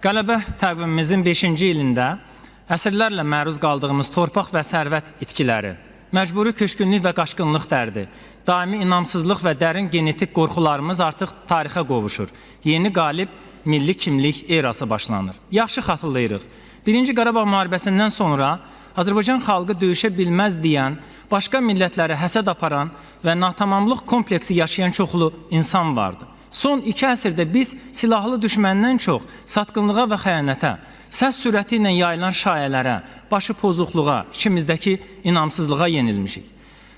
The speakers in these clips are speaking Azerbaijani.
Qələbə təqvimimizin 5-ci ilində əsrlərlə məruz qaldığımız torpaq və sərvət itkiləri, məcburi köçkünlük və qaçqınlıq dərdi, daimi inamsızlıq və dərin genetik qorxularımız artıq tarixə qovuşur. Yeni qalib milli kimlik erası başlanır. Yaxşı xatırlayırıq. 1-ci Qarabağ müharibəsindən sonra Azərbaycan xalqı döyüşə bilməz deyən, başqa millətlərə həsəd aparan və natamamlıq kompleksi yaşayan çoxlu insan vardı. Son 2 əsrdə biz silahlı düşməndən çox satqınlığa və xəyanətə, səs sürəti ilə yayılan şayələrə, başı pozuqluğa, içimizdəki inamsızlığa yenilmişik.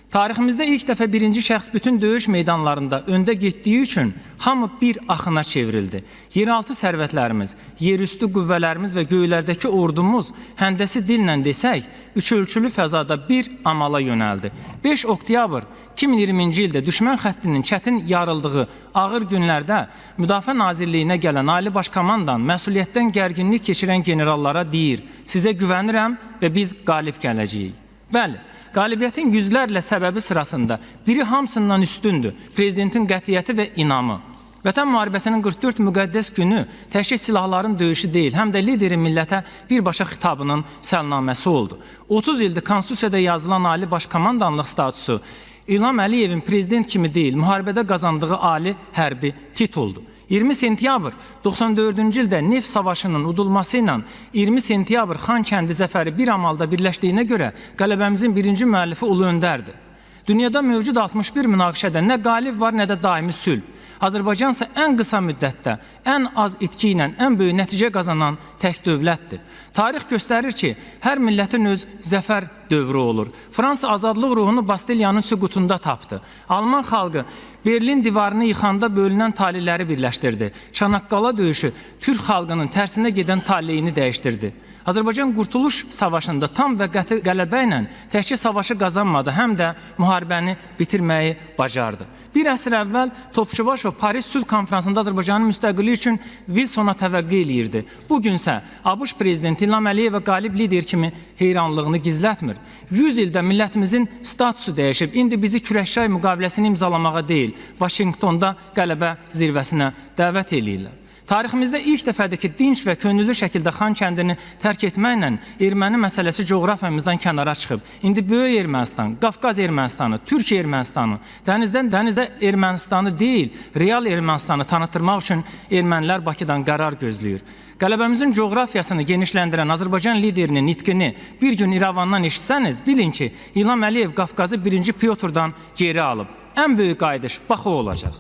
Tariximizdə ilk dəfə birinci şəxs bütün döyüş meydanlarında öndə getdiyi üçün hamı bir axına çevrildi. Yeraltı sərvətlərimiz, yerüstü qüvvələrimiz və göylərdəki ordumuz həndəsi dillə desək, üçölçülü fəzada bir amala yönəldi. 5 oktyabr 2020-ci ildə düşmən xəttinin çətin yarıldığı ağır günlərdə Müdafiə Nazirliyinə gələn Ali Baş Komandan məsuliyyətdən gərginlik keçirən generallara deyir, sizə güvənirəm və biz qalib gələcəyik. Bəli, qalibiyyətin yüzlərlə səbəbi sırasında biri hamısından üstündür, prezidentin qətiyyəti və inamı. Vətən müharibəsinin 44 müqəddəs günü təkcə silahların döyüşü deyil, həm də liderin millətə birbaşa xitabının səlnaməsi oldu. 30 ildir Konstitusiyada yazılan Ali Baş Komandanlıq statusu İlham Əliyevin prezident kimi deyil, müharibədə qazandığı ali hərbi tituldur. 20 sentyabr 94-cü ildə neft savaşının udulması ilə 20 sentyabr Xankəndi zəfəri bir amalda birləşdiyinə görə qələbəmizin birinci müəllifi Ulu Öndərdir. Dünyada mövcud 61 münaqişədə nə qalib var, nə də daimi sülh. Azərbaycan isə ən qısa müddətdə, ən az itki ilə ən böyük nəticə qazanan tək dövlətdir. Tarix göstərir ki, hər millətin öz zəfər dövrü olur. Fransa azadlıq ruhunu Bastilyanın süqutunda tapdı. Alman xalqı Berlin divarını yıxanda bölünən taleləri birləşdirdi. Çanaqqala döyüşü Türk xalqının tərsinə gedən taleyini dəyişdirdi. Azərbaycan Qurtuluş Savaşında tam və qəti qələbə ilə təkcə savaşı qazanmadı, həm də müharibəni bitirməyi bacardı. Bir əsr əvvəl Topçubaşov Paris Sülh Konferansında Azərbaycanın müstəqilliyi üçün Wilsona təvəqqə eləyirdi. Bugünsə ABŞ prezidenti İlham Əliyevə qalib lider kimi heyranlığını gizlətmir. 100 ildə millətimizin statusu dəyişib, indi bizi Kürəkçay müqaviləsini imzalamağa deyil, Vaşinqtonda qələbə zirvəsinə dəvət eləyirlər. Tariximizdə ilk dəfədir ki, dinç və könüllü şəkildə Xankəndini tərk etməklə erməni məsələsi coğrafiyamızdan kənara çıxıb. İndi Böyük Ermənistan, Qafqaz Ermənistanı, Türkiyə Ermənistanı, dənizdə Ermənistanı deyil, real Ermənistanı tanıtırmaq üçün ermənilər Bakıdan qərar gözləyir. Qələbəmizin coğrafiyasını genişləndirən Azərbaycan liderinin nitqini bir gün İrəvandan eşitsəniz, bilin ki, İlham Əliyev Qafqazı 1-ci Pyotrdan geri alıb. Ən böyük qayıdış bax o olacaq.